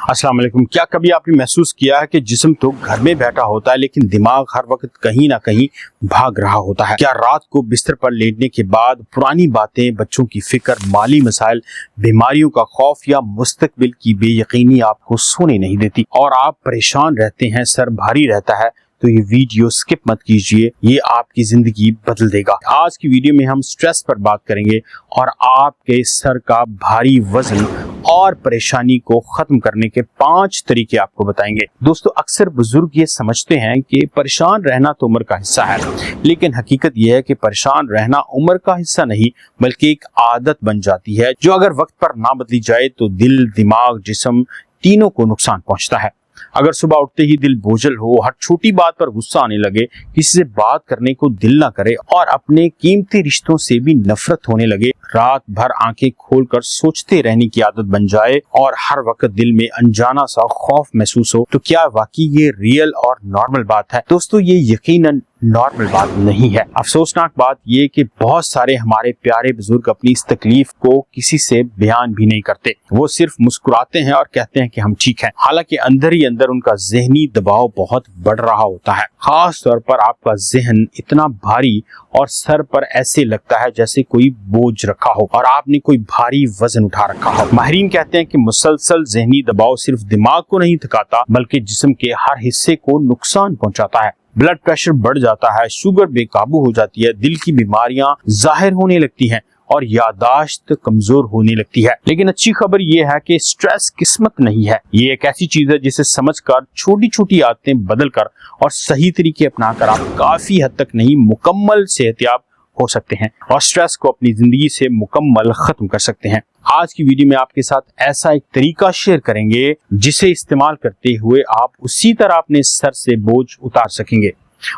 अस्सलाम वालेकुम। क्या कभी आपने महसूस किया है कि जिस्म तो घर में बैठा होता है लेकिन दिमाग हर वक्त कहीं ना कहीं भाग रहा होता है? क्या रात को बिस्तर पर लेटने के बाद पुरानी बातें, बच्चों की फिक्र, माली मसाइल, बीमारियों का खौफ या मुस्तकबिल की बेयकीनी आपको सोने नहीं देती और आप परेशान रहते हैं, सर भारी रहता है? तो ये वीडियो स्किप मत कीजिए, ये आपकी जिंदगी बदल देगा। आज की वीडियो में हम स्ट्रेस पर बात करेंगे और आपके सर का भारी वजन और परेशानी को खत्म करने के 5 तरीके आपको बताएंगे। दोस्तों, अक्सर बुजुर्ग ये समझते हैं कि परेशान रहना तो उम्र का हिस्सा है, लेकिन हकीकत यह है कि परेशान रहना उम्र का हिस्सा नहीं बल्कि एक आदत बन जाती है जो अगर वक्त पर ना बदली जाए तो दिल, दिमाग, जिस्म तीनों को नुकसान पहुंचता है। अगर सुबह उठते ही दिल बोझल हो, हर छोटी बात पर गुस्सा आने लगे, किसी से बात करने को दिल ना करे और अपने कीमती रिश्तों से भी नफरत होने लगे, रात भर आंखें खोलकर सोचते रहने की आदत बन जाए और हर वक्त दिल में अनजाना सा खौफ महसूस हो, तो क्या वाकई ये रियल और नॉर्मल बात है? दोस्तों, ये यकीनन नॉर्मल बात नहीं है। अफसोसनाक बात ये कि बहुत सारे हमारे प्यारे बुजुर्ग अपनी इस तकलीफ को किसी से बयान भी नहीं करते। वो सिर्फ मुस्कुराते हैं और कहते हैं कि हम ठीक हैं, हालांकि अंदर ही अंदर उनका जहनी दबाव बहुत बढ़ रहा होता है। खास तौर पर आपका जहन इतना भारी और सर पर ऐसे लगता है जैसे कोई बोझ रखा हो और आपने कोई भारी वजन उठा रखा हो। माहिरीन कहते हैं कि मुसलसल जहनी दबाव सिर्फ दिमाग को नहीं थकाता बल्कि जिस्म के हर हिस्से को नुकसान पहुंचाता है। ब्लड प्रेशर बढ़ जाता है, शुगर बेकाबू हो जाती है, दिल की बीमारियां जाहिर होने लगती हैं और यादाश्त कमजोर होने लगती है। लेकिन अच्छी खबर यह है कि स्ट्रेस किस्मत नहीं है। ये एक ऐसी चीज है जिसे समझकर, छोटी छोटी आदतें बदलकर और सही तरीके अपनाकर आप काफी हद तक नहीं, मुकम्मल सेहतयाब हो सकते हैं और स्ट्रेस को अपनी जिंदगी से मुकम्मल खत्म कर सकते हैं। आज की वीडियो में आपके साथ ऐसा एक तरीका शेयर करेंगे जिसे इस्तेमाल करते हुए आप उसी तरह अपने सर से बोझ उतार सकेंगे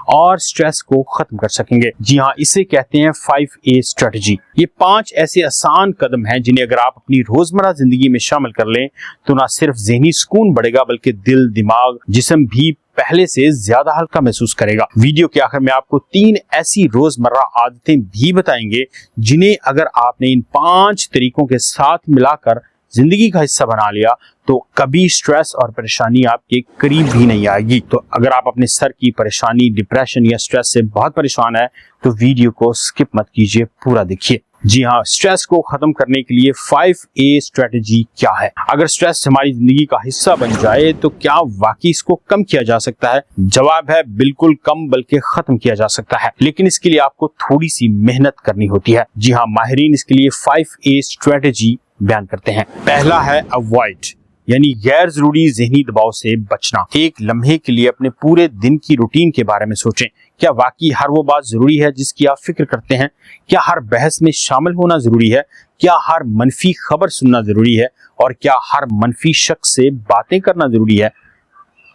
और स्ट्रेस को खत्म कर सकेंगे। जी हाँ, इसे कहते हैं 5A स्ट्रेटजी। ये 5 ऐसे आसान कदम हैं जिन्हें अगर आप अपनी रोजमर्रा जिंदगी में शामिल कर लें तो ना सिर्फ ज़हनी सुकून बढ़ेगा बल्कि दिल, दिमाग, जिस्म भी पहले से ज्यादा हल्का महसूस करेगा। वीडियो के आखिर में आपको 3 ऐसी रोजमर्रा आदतें भी बताएंगे जिन्हें अगर आपने इन 5 तरीकों के साथ मिलाकर जिंदगी का हिस्सा बना लिया तो कभी स्ट्रेस और परेशानी आपके करीब भी नहीं आएगी। तो अगर आप अपने सर की परेशानी, डिप्रेशन या स्ट्रेस से बहुत परेशान है तो वीडियो को स्किप मत कीजिए, पूरा देखिए। जी हाँ, स्ट्रेस को खत्म करने के लिए 5A स्ट्रेटजी क्या है? अगर स्ट्रेस हमारी जिंदगी का हिस्सा बन जाए तो क्या वाकई इसको कम किया जा सकता है? जवाब है बिल्कुल कम बल्कि खत्म किया जा सकता है, लेकिन इसके लिए आपको थोड़ी सी मेहनत करनी होती है। जी हाँ, माहिरीन इसके लिए 5A स्ट्रेटजी बयान करते हैं। पहला है अवॉइड, यानी गैर जरूरी ज़हनी दबाव से बचना। एक लम्हे के लिए अपने पूरे दिन की रूटीन के बारे में सोचें। क्या वाकई हर वो बात जरूरी है जिसकी आप फिक्र करते हैं? क्या हर बहस में शामिल होना जरूरी है? क्या हर मनफी खबर सुनना जरूरी है? और क्या हर मनफी शख्स से बातें करना जरूरी है?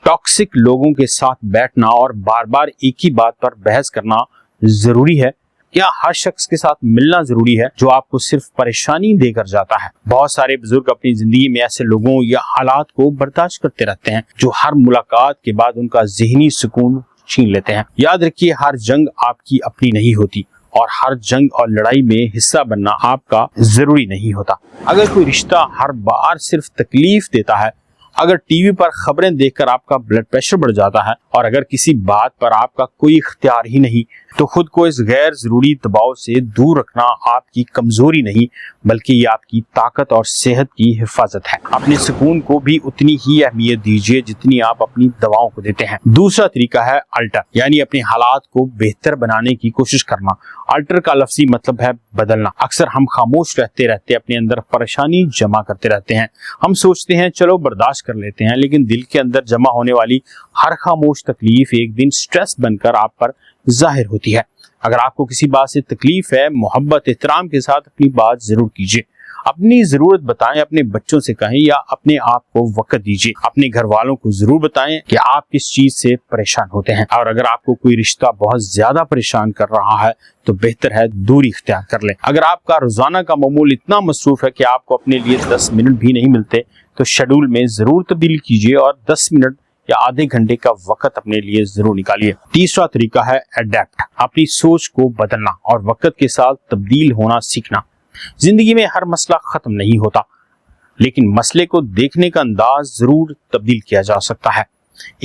टॉक्सिक लोगों के साथ बैठना और बार बार एक ही बात पर बहस करना जरूरी है? क्या हर शख्स के साथ मिलना जरूरी है जो आपको सिर्फ परेशानी देकर जाता है? बहुत सारे बुजुर्ग अपनी जिंदगी में ऐसे लोगों या हालात को बर्दाश्त करते रहते हैं जो हर मुलाकात के बाद उनका ज़हनी सुकून छीन लेते हैं। याद रखिए, हर जंग आपकी अपनी नहीं होती और हर जंग और लड़ाई में हिस्सा बनना आपका जरूरी नहीं होता। अगर कोई रिश्ता हर बार सिर्फ तकलीफ देता है, अगर टीवी पर खबरें देखकर आपका ब्लड प्रेशर बढ़ जाता है और अगर किसी बात पर आपका कोई इख्तियार ही नहीं, तो खुद को इस गैर जरूरी दबाव से दूर रखना आपकी कमजोरी नहीं बल्कि ये आपकी ताकत और सेहत की हिफाजत है। अपने सुकून को भी उतनी ही अहमियत दीजिए जितनी आप अपनी दवाओं को देते हैं। दूसरा तरीका है अल्टर, यानी अपने हालात को बेहतर बनाने की कोशिश करना। अल्टर का लफ्जी मतलब है बदलना। अक्सर हम खामोश रहते रहते अपने अंदर परेशानी जमा करते रहते हैं। हम सोचते हैं चलो बर्दाश्त कर लेते हैं, लेकिन दिल के अंदर जमा होने वाली हर खामोश तकलीफ एक दिन स्ट्रेस बनकर आप पर जाहिर होती है। अगर आपको किसी बात से तकलीफ है, मोहब्बत, एहतराम के साथ अपनी बात जरूर कीजिए। अपनी जरूरत बताएं, अपने बच्चों से कहें या अपने आप को वक्त दीजिए। अपने घर वालों को जरूर बताएं कि आप किस चीज से परेशान होते हैं और अगर आपको कोई रिश्ता बहुत ज्यादा परेशान कर रहा है तो बेहतर है दूरी इख्तियार कर लें। अगर आपका रोजाना का मामूल इतना मसरूफ है कि आपको अपने लिए 10 मिनट भी नहीं मिलते तो शेड्यूल में जरूर तब्दीली कीजिए और 10 मिनट या आधे घंटे का वक्त अपने लिए जरूर निकालिए। तीसरा तरीका है अडेप्ट, अपनी सोच को बदलना और वक्त के साथ तब्दील होना सीखना। जिंदगी में हर मसला खत्म नहीं होता, लेकिन मसले को देखने का अंदाज जरूर तब्दील किया जा सकता है।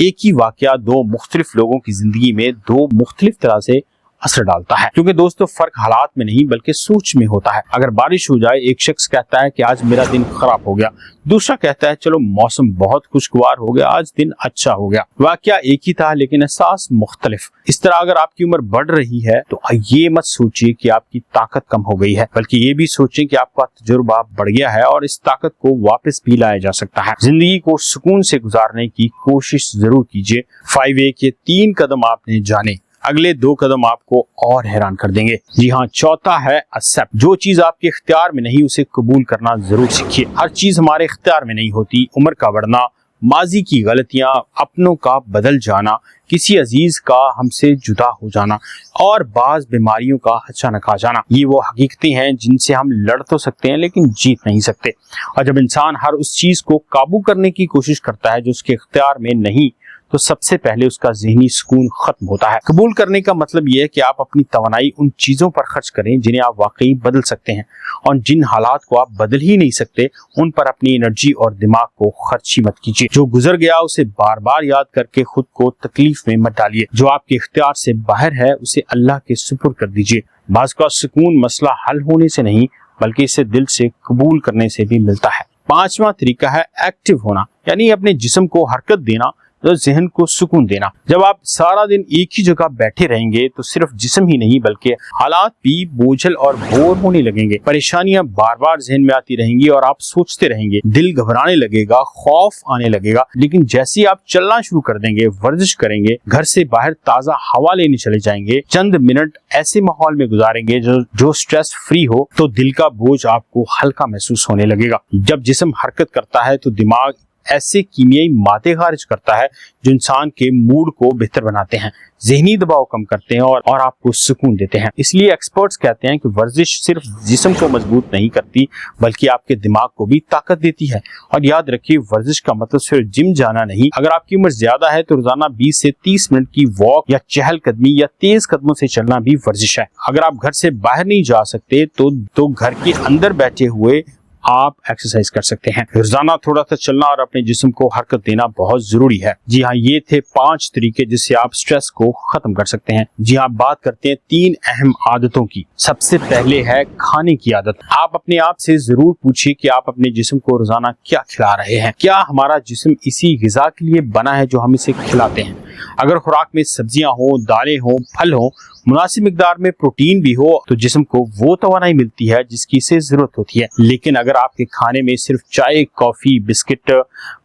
एक ही वाकया दो मुख्तलिफ लोगों की जिंदगी में दो मुख्तलिफ तरह से असर डालता है, क्योंकि दोस्तों फर्क हालात में नहीं बल्कि सोच में होता है। अगर बारिश हो जाए, एक शख्स कहता है कि आज मेरा दिन खराब हो गया, दूसरा कहता है चलो मौसम बहुत खुशगवार हो गया, आज दिन अच्छा हो गया। वाकया एक ही था लेकिन एहसास मुख्तलिफ। इस तरह अगर आपकी उम्र बढ़ रही है तो ये मत सोचिए कि आपकी ताकत कम हो गई है, बल्कि ये भी सोचें कि आपका तजुर्बा बढ़ गया है और इस ताकत को वापस भी लाया जा सकता है। जिंदगी को सुकून से गुजारने की कोशिश जरूर कीजिए। 5A के 3 कदम आपने जाने, अगले 2 कदम आपको और हैरान कर देंगे। जी हाँ, चौथा है एक्सेप्ट। जो चीज आपके इख्तियार में नहीं उसे कबूल करना जरूर सीखिए। हर चीज हमारे इख्तियार में नहीं होती। उम्र का बढ़ना, माजी की गलतियां, अपनों का बदल जाना, किसी अजीज का हमसे जुदा हो जाना और बाज बीमारियों का अचानक आ जाना, ये वो हकीकतें हैं जिनसे हम लड़ तो सकते हैं लेकिन जीत नहीं सकते। और जब इंसान हर उस चीज को काबू करने की कोशिश करता है जो उसके इख्तियार में नहीं, तो सबसे पहले उसका ज़हनी सुकून खत्म होता है। कबूल करने का मतलब यह है कि आप अपनी तवानाई उन चीज़ों पर खर्च करें जिन्हें आप वाकई बदल सकते हैं, और जिन हालात को आप बदल ही नहीं सकते उन पर अपनी एनर्जी और दिमाग को खर्च ही मत कीजिए। जो गुजर गया उसे बार बार याद करके खुद को तकलीफ में मत डालिए। जो आपके इख्तियार से बाहर है उसे अल्लाह के सुपुर्द कर दीजिए। बाज़ का सुकून मसला हल होने से नहीं बल्कि इसे दिल से कबूल करने से भी मिलता है। 5वां तरीका है एक्टिव होना, यानी अपने जिस्म को हरकत देना, तो जहन को सुकून देना। जब आप सारा दिन एक ही जगह बैठे रहेंगे तो सिर्फ जिस्म ही नहीं बल्कि हालात भी बोझल और बोर होने लगेंगे। परेशानियां बार बार जहन में आती रहेंगी और आप सोचते रहेंगे, दिल घबराने लगेगा, खौफ आने लगेगा। लेकिन जैसे ही आप चलना शुरू कर देंगे, वर्जिश करेंगे, घर से बाहर ताज़ा हवा लेने चले जाएंगे, चंद मिनट ऐसे माहौल में गुजारेंगे जो स्ट्रेस फ्री हो, तो दिल का बोझ आपको हल्का महसूस होने लगेगा। जब जिस्म हरकत करता है तो दिमाग ऐसे कीमियाई मादे खारिज करता है जो इंसान के मूड को बेहतर बनाते हैं, ज़हनी दबाव कम करते हैं और आपको सुकून देते हैं। इसलिए एक्सपर्ट्स कहते हैं कि वर्जिश सिर्फ जिस्म को मजबूत नहीं करती बल्कि आपके दिमाग को भी ताकत देती है। और याद रखिए, वर्जिश का मतलब सिर्फ जिम जाना नहीं। अगर आपकी उम्र ज्यादा है तो रोजाना 20 से 30 मिनट की वॉक या चहलकदमी या तेज कदमों से चलना भी वर्जिश है। अगर आप घर से बाहर नहीं जा सकते तो घर के अंदर बैठे हुए आप एक्सरसाइज कर सकते हैं। रोजाना थोड़ा सा चलना और अपने जिस्म को हरकत देना बहुत जरूरी है। जी हाँ, ये थे 5 तरीके जिससे आप स्ट्रेस को खत्म कर सकते हैं। जी हाँ, बात करते हैं 3 अहम आदतों की। सबसे पहले है खाने की आदत। आप अपने आप से जरूर पूछिए कि आप अपने जिस्म को रोजाना क्या खिला रहे हैं। क्या हमारा जिस्म इसी गिजा के लिए बना है जो हम इसे खिलाते हैं? अगर खुराक में सब्जियां हो, दालें हो, फल हो, मुनासिब मिकदार में प्रोटीन भी हो, तो जिस्म को वो तवानाई मिलती है जिसकी इसे जरूरत होती है। लेकिन अगर आपके खाने में सिर्फ चाय, coffee, biscuit,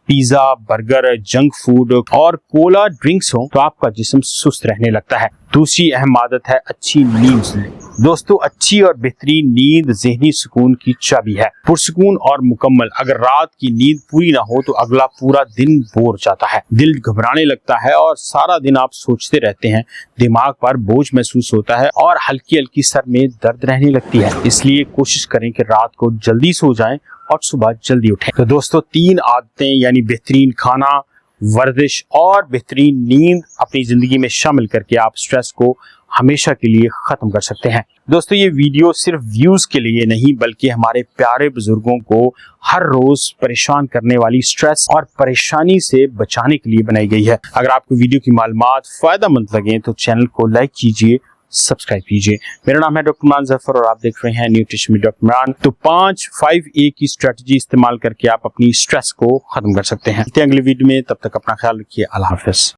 pizza, burger, junk food और कोला ड्रिंक्स हो तो आपका जिस्म सुस्त रहने लगता है। दूसरी अहम आदत है अच्छी नींद लें। दोस्तों, अच्छी और बेहतरीन नींद ज़हनी सुकून की चाबी है। पुरसुकून और मुकम्मल। अगर रात की नींद पूरी ना हो तो अगला पूरा दिन बोर जाता है, दिल घबराने लगता है और सारा दिन आप सोचते रहते हैं, दिमाग पर बोझ महसूस होता है और हल्की हल्की सर में दर्द रहने लगती है। इसलिए कोशिश करें कि रात को जल्दी सो जाएं और सुबह जल्दी उठें। तो दोस्तों, 3 आदतें यानी बेहतरीन खाना, वर्जिश और बेहतरीन नींद अपनी जिंदगी में शामिल करके आप स्ट्रेस को हमेशा के लिए खत्म कर सकते हैं। दोस्तों, ये वीडियो सिर्फ व्यूज के लिए नहीं बल्कि हमारे प्यारे बुजुर्गों को हर रोज परेशान करने वाली स्ट्रेस और परेशानी से बचाने के लिए बनाई गई है। अगर आपको वीडियो की मालूमात फायदेमंद लगे तो चैनल को लाइक कीजिए, सब्सक्राइब कीजिए। मेरा नाम है डॉक्टर इमरान जफर और आप देख रहे हैं न्यूट्रिशन विद डॉक्टर इमरान। तो 5A की स्ट्रेटजी इस्तेमाल करके आप अपनी स्ट्रेस को खत्म कर सकते हैं। अगले वीडियो में, तब तक अपना ख्याल रखिए। अल्लाह हाफिज।